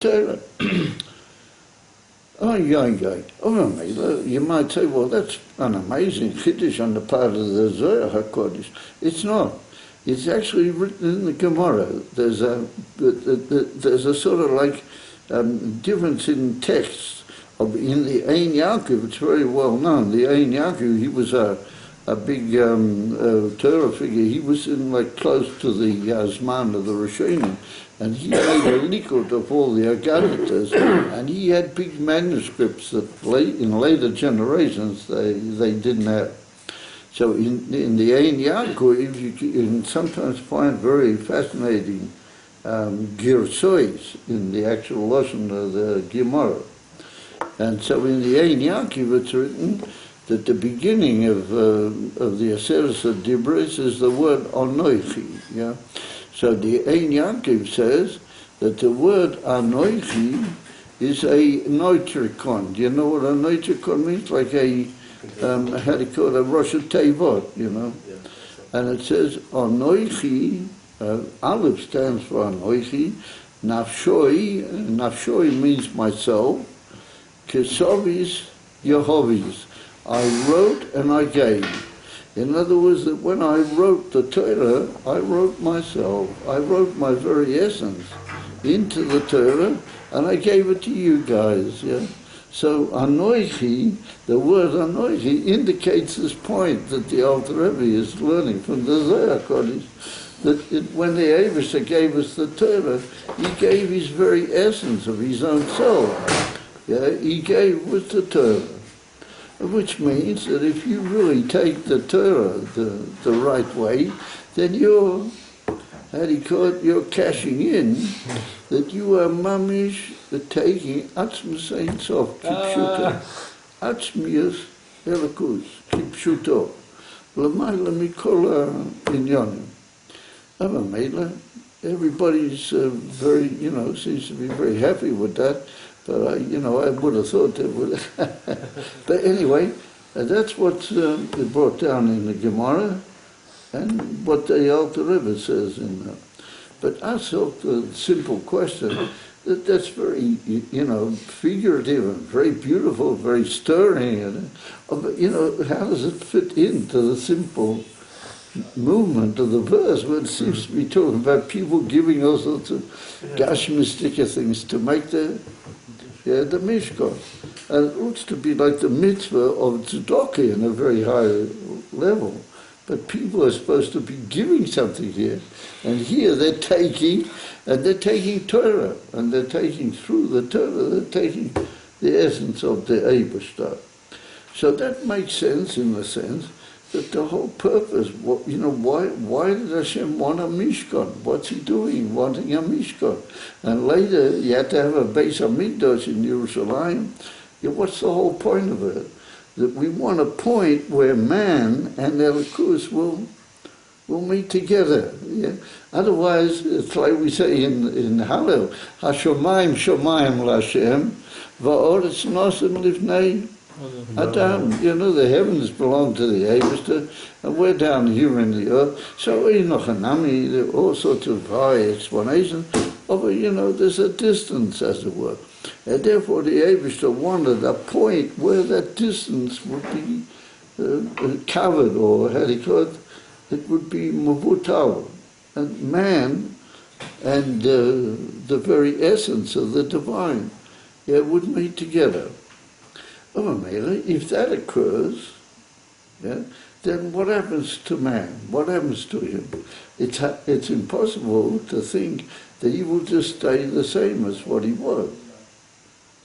Torah. Oh, you might say, well, that's an amazing chiddush on the part of the Zohar HaKodesh. It's not. It's actually written in the Gemara. There's a sort of like difference in texts. In the Ein Yaakov, it's very well known. The Ein Yaakov, he was a big Torah figure. He was in like close to the Zman of the Rishonim, and he made a likud of all the Agaditas, and he had big manuscripts that in later generations they didn't have. So in the Ein Yaakov, you can sometimes find very fascinating girsois in the actual lashon of the Gemara. And so in the Ein Yaakov it's written that the beginning of the Aseret Dibros is the word Anoichi. Yeah? So the Ein Yaakov says that the word Anoichi is a noitrikon. Do you know what a noitrikon means? Like how do you call it? A Rosh Tevot, you know? Yeah. And it says Anoichi, Aleph stands for Anoichi, Nafshoi means myself, Kesovis Yehovis. I wrote and I gave. In other words, that when I wrote the Torah, I wrote myself. I wrote my very essence into the Torah, and I gave it to you guys. Yeah. So Anoichi, the word Anoichi, indicates this point that the Alter Rebbe is learning from the Zohar Kodesh, that when the Eibusha gave us the Torah, he gave his very essence of his own self. Yeah, he gave with the Torah, which means that if you really take the Torah the right way, then you're, how do you call it, you're cashing in that you are mamish taking Atzmus Ein Sof, Kipshuto, Atzmius Elikus, Kipshuto, L'mayla Mikol Inyanim. Everybody's very, seems to be very happy with that. But I would have thought they would. But anyway, that's what's brought down in the Gemara, and what the Alter Rebbe says in there. But ask the simple question that's very, figurative and very beautiful, very stirring, and how does it fit into the simple movement of the verse, where it seems to be talking about people giving all sorts of gashmistic things to make the Mishkan. And it looks to be like the mitzvah of tzedakah in a very high level. But people are supposed to be giving something here. And here they're taking Torah. And they're taking through the Torah, they're taking the essence of the Eibusha. So that makes sense in the sense that the whole purpose, why did Hashem want a Mishkan? What's he doing, wanting a Mishkan? And later, you had to have a Beis HaMikdash in Yerushalayim. What's the whole point of it? That we want a point where man and Elikus will meet together. Yeah? Otherwise, it's like we say in Hallel, HaShomayim Shomayim L'Hashem, Va'oretz Nosim Livnei Adam. The heavens belong to the Eibusha, and we're down here in the earth. So there are all sorts of high explanations of there's a distance, as it were. And therefore the Eibusha wanted a point where that distance would be covered, or how do you call it? It would be mavutal. And man and the very essence of the divine would meet together. If that occurs, then what happens to man? What happens to him? It's impossible to think that he will just stay the same as what he was.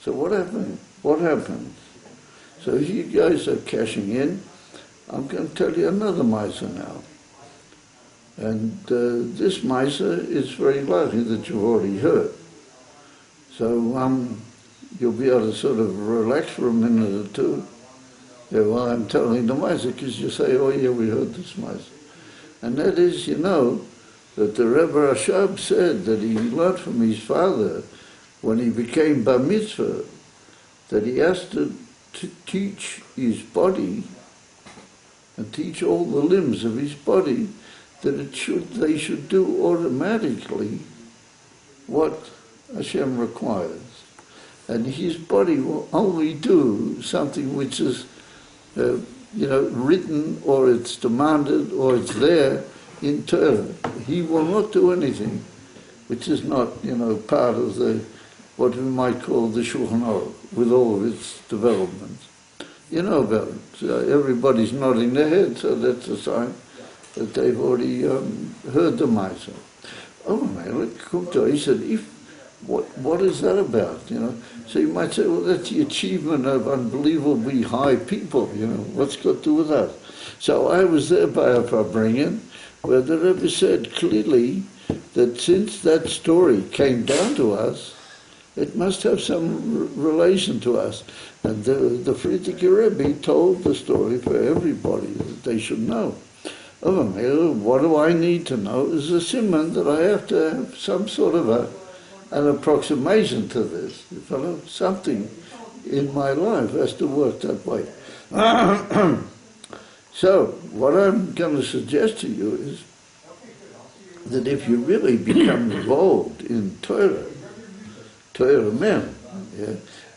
So what happened? What happens? So if you guys are cashing in, I'm going to tell you another Maisa now. And this Maisa is very likely that you've already heard. So you'll be able to sort of relax for a minute or two. While I'm telling the Maisa, because you say, oh yeah, we heard this Maisa. And that is, that the Rebbe Rashab said that he learned from his father when he became Bar Mitzvah, that he has to teach his body and teach all the limbs of his body that they should do automatically what Hashem requires. And his body will only do something which is, written, or it's demanded, or it's there in Torah. He will not do anything which is not, part of what we might call the Shulchan Aruch, with all of its developments. You know about it. So everybody's nodding their head, so that's a sign that they've already heard the Maisa. Oh man, he said, what is that about? So you might say, well, that's the achievement of unbelievably high people. What's got to do with that? So I was there by a Farbrengen, where the Rebbe said clearly that since that story came down to us, it must have some relation to us. And the Frierdiker Rebbe told the story for everybody that they should know. What do I need to know is a simon that I have to have some sort of an approximation to this. Something in my life has to work that way. So, what I'm going to suggest to you is that if you really become involved in Torah men,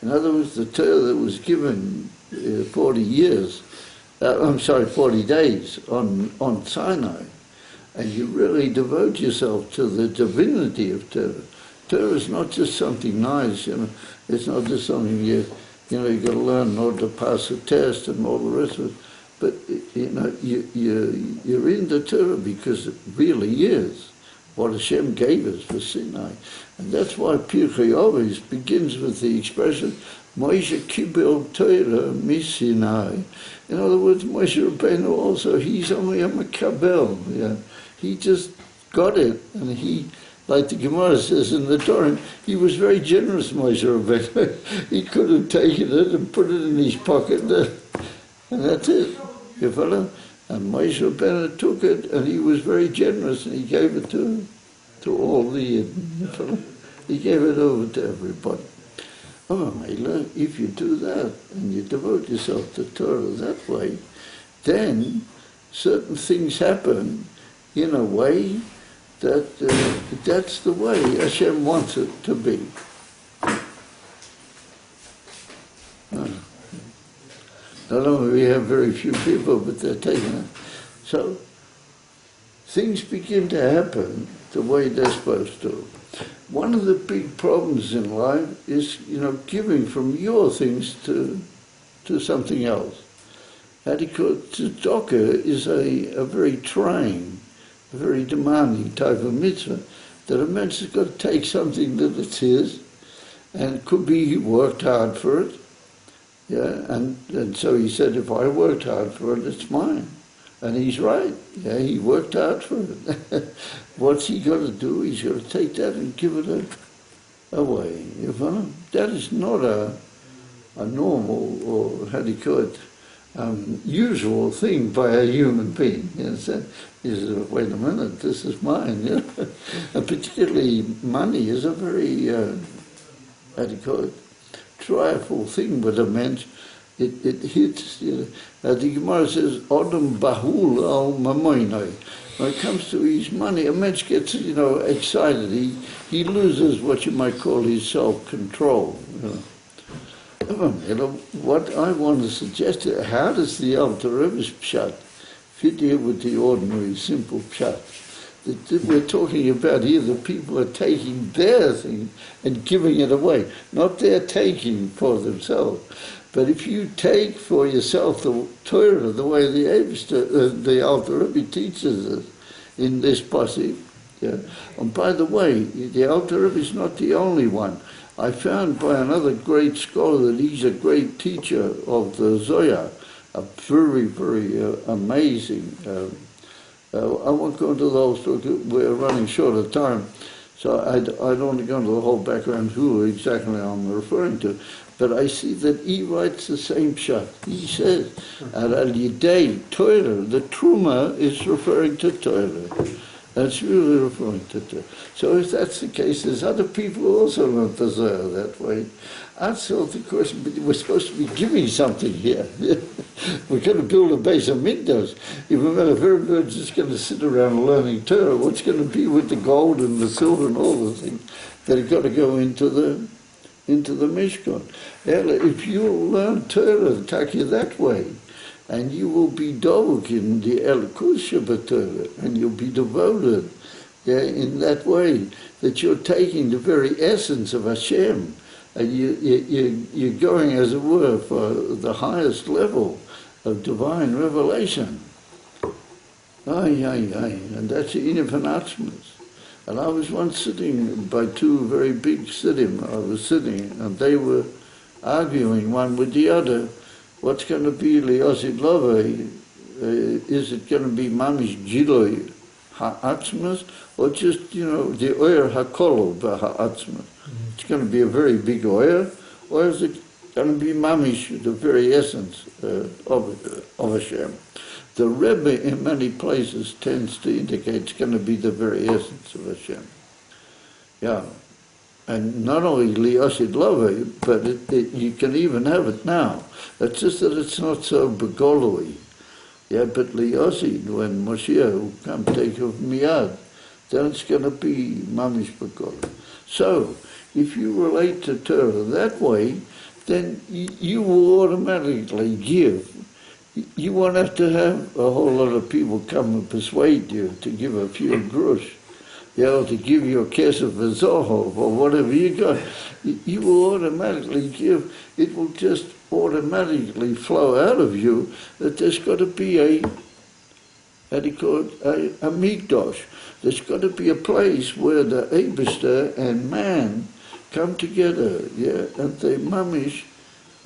in other words, the Torah that was given 40 days on Sinai, and you really devote yourself to the divinity of Torah. Torah is not just something nice, it's not just something you got to learn in order to pass a test and all the rest of it. But you're in the Torah because it really is what Hashem gave us for Sinai. And that's why Pirkei Avos begins with the expression, Moshe Kibel Torah Misinai. In other words, Moshe Rabbeinu also, he's only a Makabel. He just got it, and he, like the Gemara says in the Torah, he was very generous, Moshe Rabbeinu. He could have taken it and put it in his pocket, and that's it. You follow? And Moshe Rabbeinu took it, and he was very generous, and he gave it to all the Yidden. You follow? He gave it over to everybody. If you do that, and you devote yourself to Torah that way, then certain things happen in a way that that's the way Hashem wants it to be. Not only we have very few people, but they're taking it. So things begin to happen the way they're supposed to. One of the big problems in life is, giving from your things to something else. Tzedakah is a very trying, a very demanding type of mitzvah, that a man's got to take something that it's his, and it could be he worked hard for it, and so he said, if I worked hard for it, it's mine. And he's right. He worked hard for it. What's he got to do? He's got to take that and give it away. That is not a normal, or usual thing by a human being. He says, wait a minute, this is mine. And particularly money is a very, triumphal thing with a man. It hits, the Gemara says, Odom bahul al mamoinoi. When it comes to his money, a man gets, excited. He loses what you might call his self-control. What I want to suggest is, how does the Alter Rebbe's pshat fit here with the ordinary, simple pshat? That we're talking about here, the people are taking their thing and giving it away, not they're taking for themselves. But if you take for yourself the Torah the way the Alter Rebbe teaches us in this passage, and by the way, the Alter Rebbe is not the only one. I found by another great scholar that he's a great teacher of the Zohar, a very, very amazing. I won't go into the whole story. We're running short of time, so I don't want to go into the whole background who exactly I'm referring to. But I see that he writes the same pshat. He says, Al Yidei Torah, the Truma is referring to Torah. That's really referring to Torah. So if that's the case, there's other people who also learn the Zohar that way. I thought the question, but we're supposed to be giving something here. We're going to build a base of Mikdash. If a man of everybody just going to sit around learning Torah, what's going to be with the gold and the silver and all the things? They've got to go into the Mishkan. If you learn Torah, Taki, that way, and you will be dog in the Elikus Shabbat and you'll be devoted, in that way, that you're taking the very essence of Hashem, and you're going, as it were, for the highest level of divine revelation. And that's the Inyan von Atzmas. And I was once sitting by two very big Siddim. I was sitting, and they were arguing one with the other. What's going to be Liyosid Love? Is it going to be Mamish Giloi Ha'atzmas, or just, the Oyer HaKolol Ha'atzmas? It's going to be a very big Oyer, or is it going to be Mamish, the very essence of Hashem? The Rebbe in many places tends to indicate it's going to be the very essence of Hashem. Yeah. And not only Liyosid Love, but you can even have it now. It's just that it's not so begolui. Yeah, but Liyosid, when Moshiach will come take of Miyad, then it's going to be Mamish begolui. So, if you relate to Torah that way, then you will automatically give. You won't have to have a whole lot of people come and persuade you to give a few grush, to give you a kesef v'zohov or whatever you got. You will automatically give. It will just automatically flow out of you that there's got to be a mikdash. There's got to be a place where the Eibishter and man come together, and they mamish.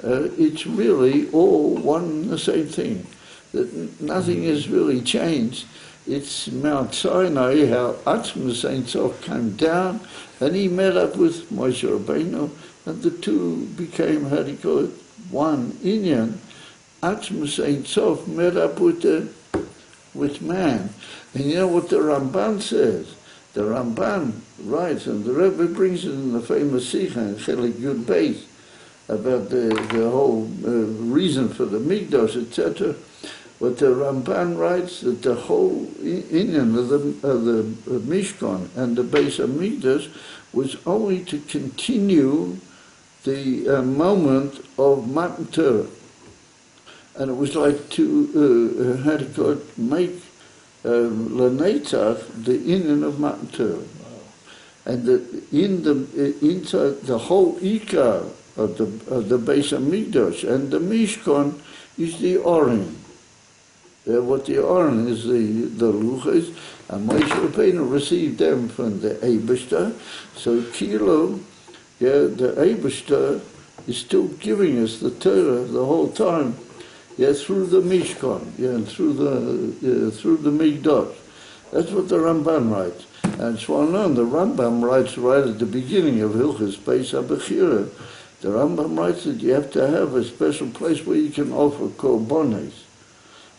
It's really all one and the same thing. That nothing has really changed. It's Mount Sinai, how Atzmas Ein Sof came down, and he met up with Moshe Rabbeinu, and the two became, one Inyan. Atzmas Ein Sof met up with man. And you know what the Ramban says? The Ramban writes, and the Rebbe brings it in the famous Sikha in Chelik Yud Beis, about the whole reason for the Mikdash, etc. But the Ramban writes that the whole inyan of the Mishkan and the Beis HaMikdash was only to continue the moment of Matan Torah. And it was like to, make Lanetzach the inyan of Matan Torah. And inside the whole Ikar of the Beis HaMikdash and the Mishkan is the Orim. What the Orim is, the Luchas, and Moshe Rabbeinu received them from the Eibishter. So Kilo, the Eibishter is still giving us the Torah the whole time, through the Mishkan, and through the Mikdash. That's what the Ramban writes. And it's well known, the Rambam writes right at the beginning of Hilchos Beis HaBechira. The Rambam writes that you have to have a special place where you can offer korbanos.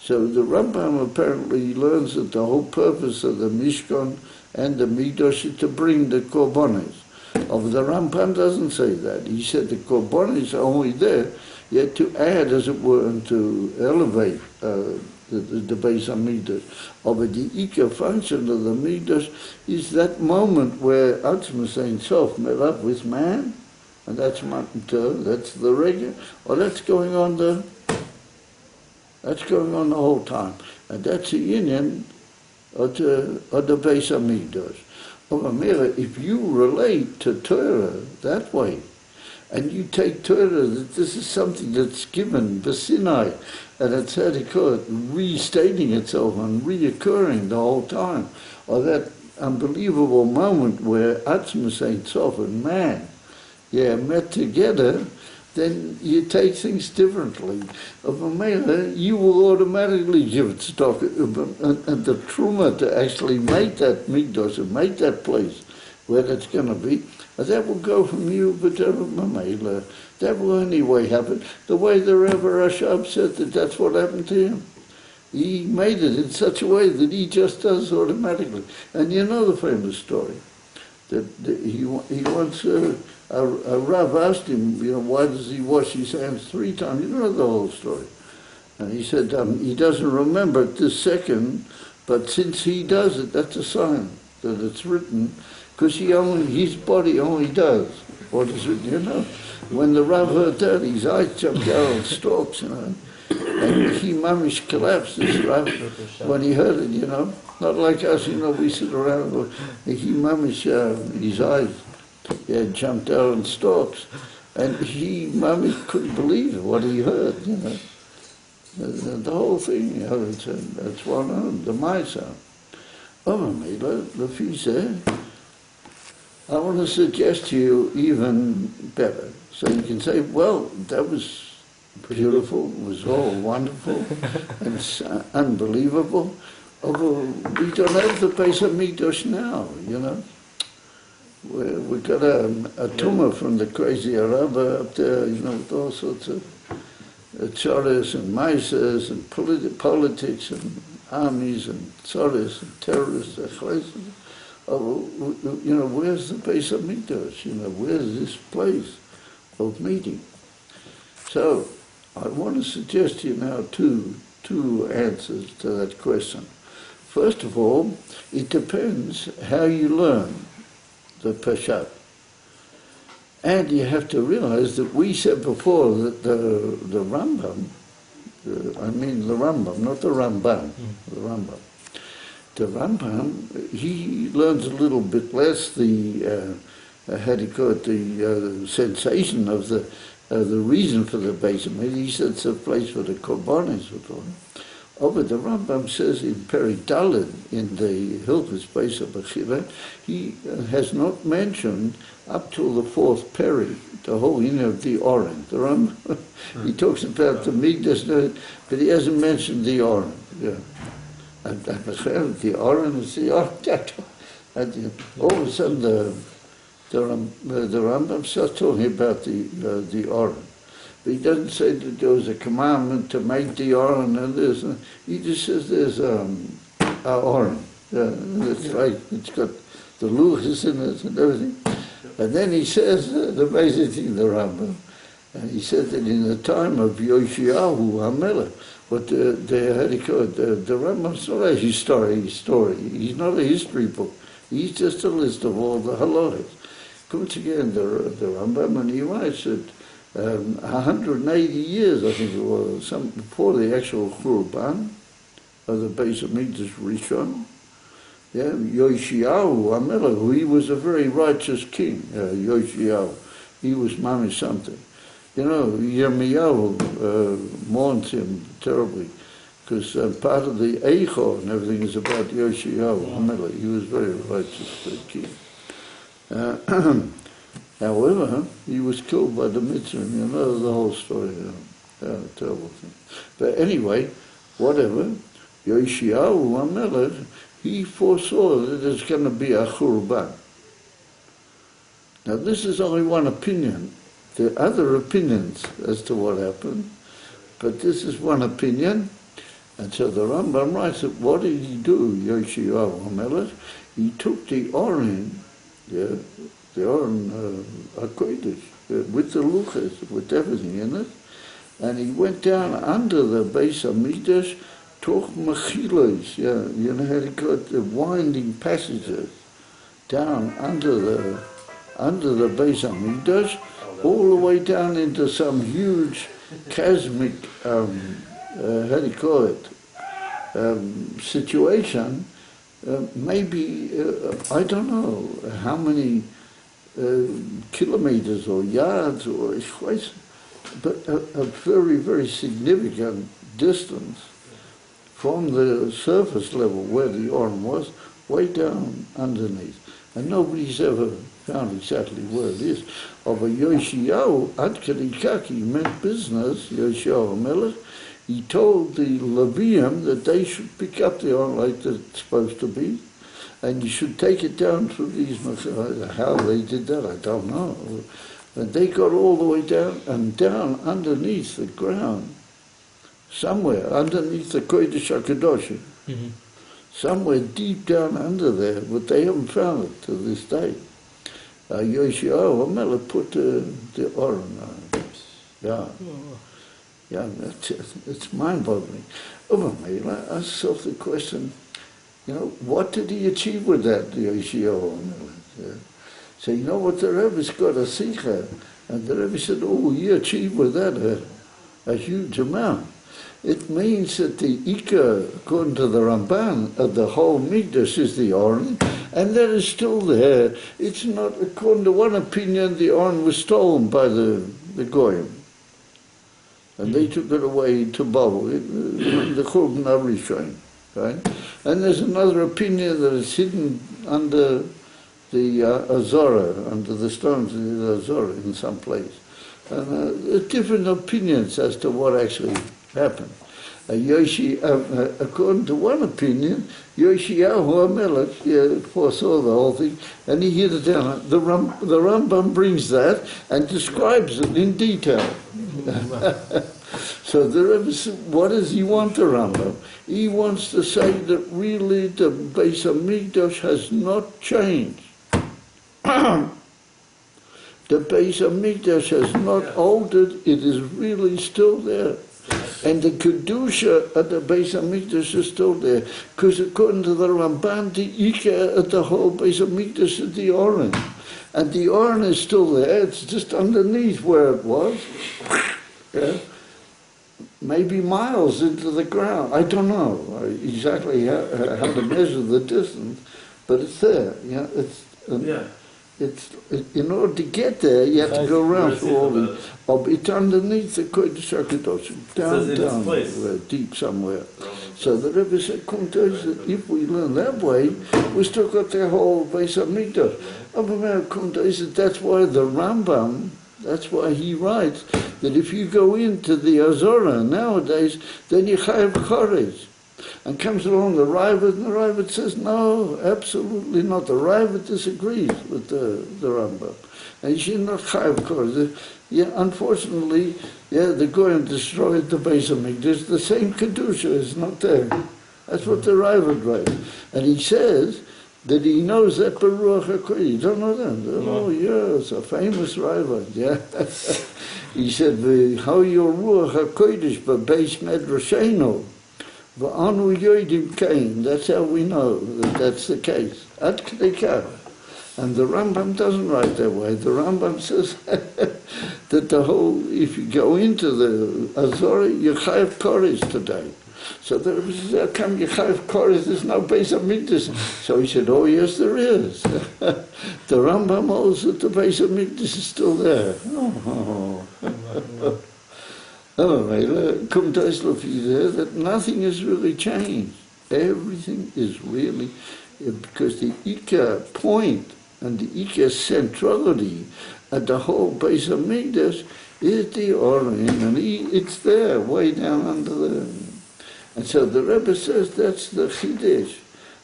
So the Rambam apparently learns that the whole purpose of the Mishkan and the Mikdash is to bring the korbanos. Of the Rambam doesn't say that. He said the korbanos are only there, yet to add, as it were, and to elevate the Beis HaMikdash. But the Ikar function of the Mikdash is that moment where Atzmas Ein Sof met up with man, and that's Matan Torah, that's the regular, or that's going on the whole time. And that's the union of the Beis HaMikdash. If you relate to Torah that way, and you take Torah that this is something that's given b'Sinai, and it's restating itself and reoccurring the whole time, or that unbelievable moment where Atzmas Ein Sof and man met together, then you take things differently. Of a mela, you will automatically give it stock, and the truma to actually make that mikdash, and make that place where that's going to be, that will go from you, but that will anyway happen. The way the Rebbe Rashab said that's what happened to him. He made it in such a way that he just does automatically. And you know the famous story. That he once, a Rav asked him, why does he wash his hands 3 times? You know the whole story. And he said he doesn't remember it this second, but since he does it, that's a sign that it's written, because his body only does what is it, you know. When the Rav heard that, his eyes jumped out on stalks, you know. And he mamish collapsed, this Rav, when he heard it, you know. Not like us, you know, we sit around, he mamish, his eyes jumped out on stalks. And he mamish couldn't believe what he heard, you know. The whole thing, you know, it's one on the Maisa. I want to suggest to you even better. So you can say, well, that was beautiful, it was all wonderful, and it's unbelievable. Although we don't have the Beis HaMikdash now, you know. We got a tumor from the crazy Arab up there, you know, with all sorts of tzaras and maisas and politics and armies and tzaras and terrorists. You know, where's the Beis HaMikdash? You know, where's this place of meeting? So I want to suggest to you now two answers to that question. First of all, it depends how you learn the Peshat. And you have to realize that we said before that the Rambam, I mean the Rambam, not the Ramban, the Rambam. The Rambam, he learns a little bit less the, how do you call it, the sensation of the reason for the Beis HaMikdash. He said it's a place for the Korbanos. Oh, but the Rambam says in Peri Daled, in the Hilchos Beis HaBechira, he has not mentioned up till the fourth Peri, the whole, you know, the Oren. The Rambam, he talks about the Mikdash, but he hasn't mentioned the Oren. Yeah. And the Oren is the Oren. And all of a sudden the Rambam starts talking about the Oren. But he doesn't say that there was a commandment to make the Oren and this. He just says there's a Oren. It's like, it's got the luchas in it and everything. And then he says the amazing thing, the Rambam, and he said that in the time of Yoshiyahu HaMelech, but the Rambam's not a story. He's not a history book. He's just a list of all the halachas. Comes again, the Rambam, and he writes that 180 years, I think it was, before the actual Churban of the Beis HaMikdash Rishon, Yoshiyahu HaMelech, he was a very righteous king, Yoshiyahu. He was mamish something. You know, Yirmiyahu mourns him terribly, because part of the Eichor and everything is about Yoshiyahu HaMelech. He was very righteous king. However, he was killed by the Mitzrayim. You know the whole story. Terrible thing. But anyway, whatever, Yoshiyahu HaMelech, he foresaw that there's going to be a Churban. Now this is only one opinion. There are other opinions as to what happened, but this is one opinion. And so the Rambam writes that what did he do, Yoshiyahu HaMelech? He took the Oren, the Oren HaKodesh, with the luchas, with everything in it, and he went down under the Beis HaMikdash, toch mechilos, you know how to call it, the winding passages, down under the Beis HaMikdash, all the way down into some huge cosmic, how do you call it, situation. Maybe, I don't know how many kilometers or yards or but a very, very significant distance from the surface level where the Oren was, way down underneath. And nobody's ever found exactly where it is. But Yoshiyahu, Ad Kedi Kaki, meant business, Yoshiyahu HaMelech. He told the Levium that they should pick up the Oren like it's supposed to be, and you should take it down through these. How they did that, I don't know. But they got all the way down, and down underneath the ground, somewhere underneath the Kodesh HaKadoshim, somewhere deep down under there, but they haven't found it to this day. Yoshiyahu HaMelech put the Oren on. Yeah, it's mind-boggling. Ask yourself the question, you know, what did he achieve with that, Yoshiyahu HaMelech? Yeah. So you know what, the Rebbe's got a sikha, and the Rebbe said, oh, you achieved with that a huge amount. It means that the Ikka, according to the Ramban, of the whole Mikdash is the Aron, and that is still there. It's not, according to one opinion, the Aron was stolen by the Goyim. And they took it away to Babel, the Churban Arishon, right? And there's another opinion that it's hidden under the Azora, under the stones of the Azora in some place. And there are different opinions as to what actually happened. According to one opinion, Yoshiyahu HaMelech foresaw the whole thing, and he hit it down. The Rambam brings that and describes it in detail. So the Rebbe said, what does he want, the Rambam? He wants to say that really the Beis HaMikdash has not changed. The Beis HaMikdash has not altered, it is really still there. And the Kedusha at the Beis HaMikdash is still there. Because according to the Ramban, the Ikka at the whole Beis HaMikdash is the Oren. And the Oren is still there, it's just underneath where it was. Yeah. Maybe miles into the ground. I don't know exactly how to measure the distance, but it's there. Yeah, it's in order to get there, you have to go around through all the. It's underneath the Kodesh HaKadoshim, down, deep somewhere. So the Rebbe said, "Come to us, if we learn that way, we still got the whole Beis HaMikdash." Come to us, that's why the Rambam. That's why he writes that if you go into the Azora nowadays, then you chayav choresh. And comes along the Raavad, and the Raavad says, no, absolutely not. The Raavad disagrees with the Rambam. And you should not chayav choresh. Yeah, unfortunately, the Goyim destroyed the Beis HaMikdash. The same Kedusha is not there. That's what the Raavad writes. And he says that he knows that Baruch HaKodesh. You don't know that? No. Oh, yes, a famous Raavad, yeah. He said, how your Ruach HaKodesh b'beis Medrashenu, v'anu yodim kain. That's how we know that that's the case. Ad k'dei kach. And the Rambam doesn't write that way. The Rambam says that the whole, if you go into the Azora, you chayav koresh today. So the Rebbe says, how come you chayav koresh? There's no Beis HaMikdash. So he said, oh yes, there is. The Rambam holds that the Beis HaMikdash is still there. Come to there that nothing has really changed. Everything is really, because the Ikka point and the Ikka centrality at the whole Beis HaMikdash is the Oren, and it's there, way down under there. And so the Rebbe says that's the Chiddush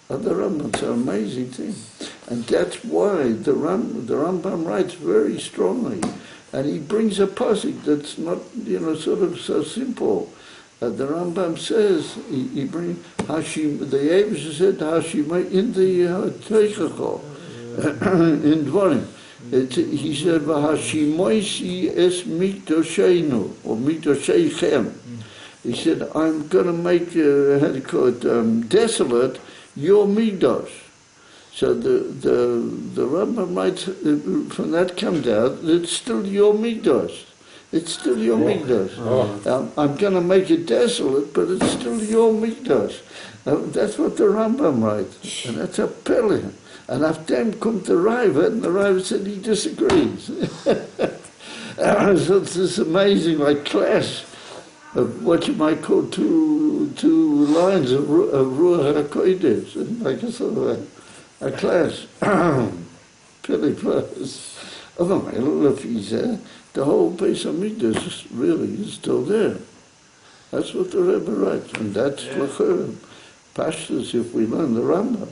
of the Rambam. It's an amazing thing. And that's why the Rambam writes very strongly. And he brings a pasuk that's not, sort of so simple. The Rambam says, he brings Hashim, the Yevsh said Hashim in the Teichacho, in Dvarim. He said, V'hashimoisi es mikdoshenu, or mikdosheichem. He said, I'm going to make, desolate your Mikdash. So the Rambam writes, from that comes out, that it's still your Mikdash. It's still your Mikdash. I'm going to make it desolate, but it's still your Mikdash. That's what the Rambam writes. And that's a Pele. And after them come to Raavad, and the Raavad said he disagrees. So it's this amazing, clash of what you might call two lines of Ruach HaKodesh, and like a sort of a clash. Pele plus. The whole Beis HaMikdash really is still there. That's what the Rebbe writes, and that's L'chorah. Pashtus, if we learn the Rambam,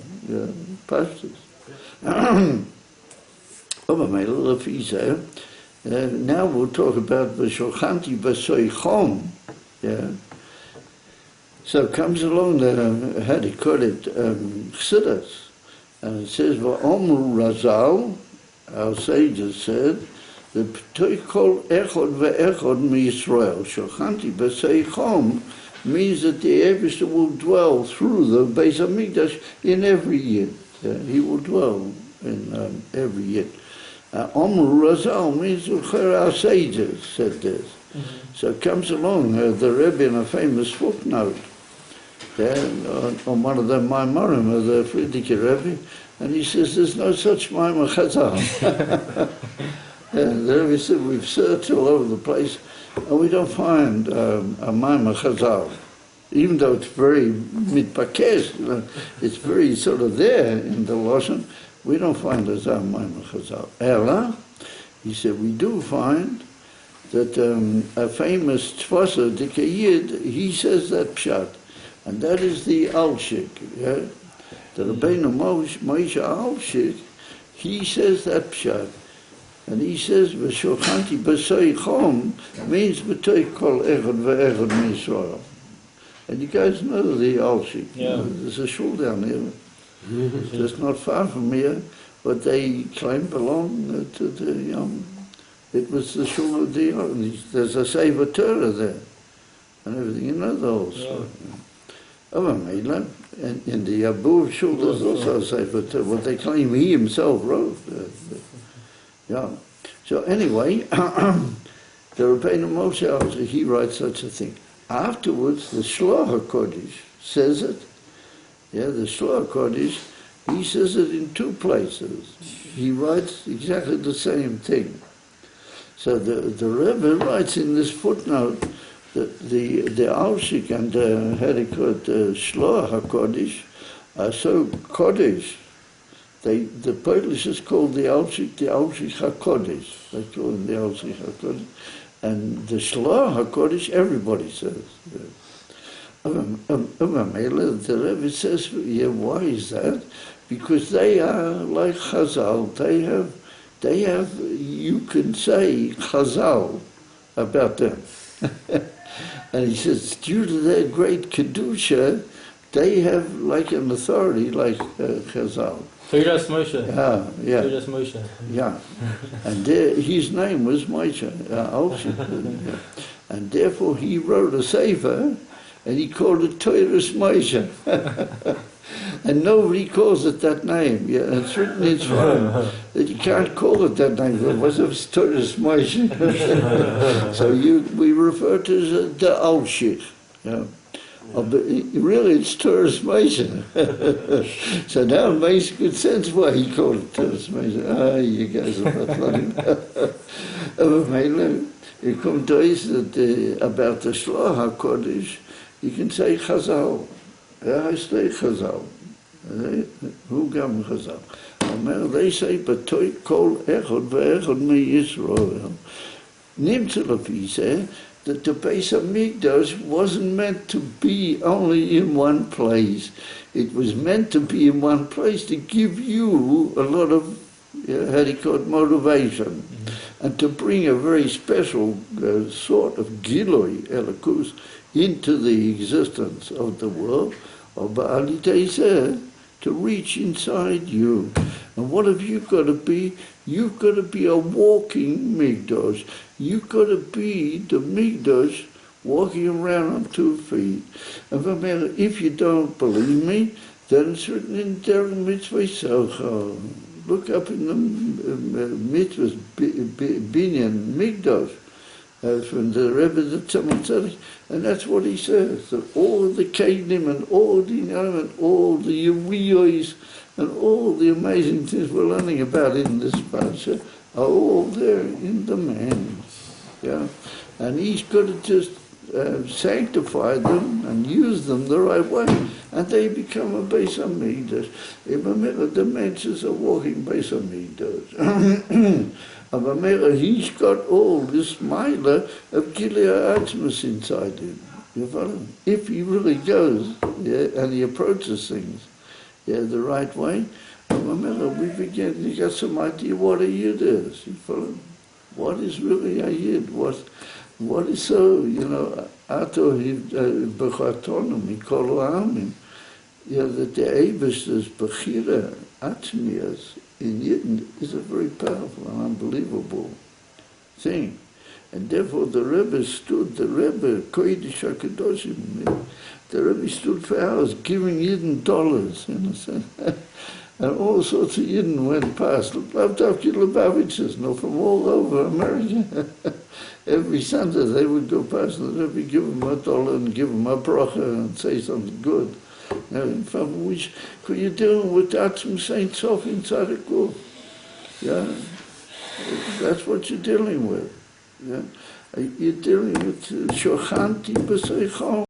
Pashtus. Now we'll talk about V'shochanti b'soichom. Yeah. So it comes along the, how do you call it, Chassidus, and it says, V'omru Razal, our sages said, the P'toikol echod ve'echod miYisrael, Shochanti b'soichom, means that the Eibishter will dwell through the Beis HaMikdash in every year. Yeah, he will dwell in every Yid. Omru Razal means our sages said this. So it comes along the Rebbe in a famous footnote there on one of the Maimorim of the Frierdiker Rebbe, and he says there's no such Maimor Chazal. And the Rebbe said we've searched all over the place and we don't find a Maimor Chazal. Even though it's very mitpakesh, it's very sort of there in the Lashon, we don't find a Maimor Chazal. Ella, he said, we do find that a famous Tfasa, Dike Yid, he says that pshat, and that is the Alshik. Yeah? The Rabbeinu Moshe Alshik, he says that pshat. And he says, V'shochanti b'soi chom means b'toi kol echad ve'echad mi'Yisrael. And you guys know the Alshik. Yeah. There's a shul down here, just not far from here, but they claim belong to the, it was the shul of the, there's a Sefer Torah there, and everything, you know the whole story. And in the Abu shul there's also a Sefer Torah, what they claim he himself wrote. Yeah. So anyway, the Rabbeinu Moshe, he writes such a thing. Afterwards, the Shloach HaKodesh says it. Yeah, the Shloach HaKodesh, he says it in two places. He writes exactly the same thing. So the Rebbe writes in this footnote that the Alshik and the Shloach HaKodesh are so Kodesh. The Polish is called the Alshik HaKodesh. They call him the Alshik HaKodesh. And the Shloach HaKodesh, everybody says. The Rebbe says, yeah, why is that? Because they are like Chazal. They have, you can say Chazal about them. And he says, due to their great Kedusha, they have like an authority like Chazal. Toras Moshe. Yeah. Toras Moshe. Yeah. And his name was Moshe, yeah. And therefore he wrote a sefer, and he called it Toras Moshe. And nobody calls it that name. Yeah, it's written in Israel that you can't call it that name. It was Toras Moshe. So we refer to it as the Alshik. Yeah. But really it's Toras Moshe. So now it makes good sense why he called it Toras Moshe. You guys are not funny. You come to us about the Shloach HaKodesh, you can say Chazal. I say Chazal. Who gam Chazal? They say, B'toi kol echad ve'echad mi'Yisrael. Nimtzelapi say that the Beis HaMikdash wasn't meant to be only in one place. It was meant to be in one place to give you a lot of, motivation, and to bring a very special sort of Giloi Elokus into the existence of the world, or Ba'ali Teiseh, to reach inside you. And what have you got to be? You've got to be a walking Mikdash. You've got to be the Mikdash walking around on 2 feet. And if you don't believe me, then it's written in Derech Mitzvah Socha. Look up in the Mitzvahs, Binyan Mikdash, from the Rebbe the Tzemach Tzedek, and that's what he says, that all the Kedim and all the and all the Yeriyos and all the amazing things we're learning about in this parsha are all there in the man. Yeah? And he's got to just sanctify them and use them the right way, and they become a Beis HaMikdash. The mentions are walking Beis HaMikdash. He's got all this Maila of Gilei Atzmus inside him. You follow? If he really goes, and he approaches things, the right way, we begin to get some idea what a Yid is. You follow? What is really a Yid? What is so, Ato B'chatonim, Mikol Ha'amim, that the Eibishter's Bechira Atzmias in Yidden is a very powerful and unbelievable thing. And therefore the Rebbe, Kodesh HaKadoshim, the Rebbe stood for hours giving Yidden dollars, And all sorts of Yidden went past, Dr. Lubavitchers, from all over America. Every Sunday they would go past and they'd be give them $1 and give them a bracha and say something good. Which could you do with Atzm Saint Sof inside a group? Yeah, that's what you're dealing with. Yeah, you're dealing with Shochanti B'Seichel.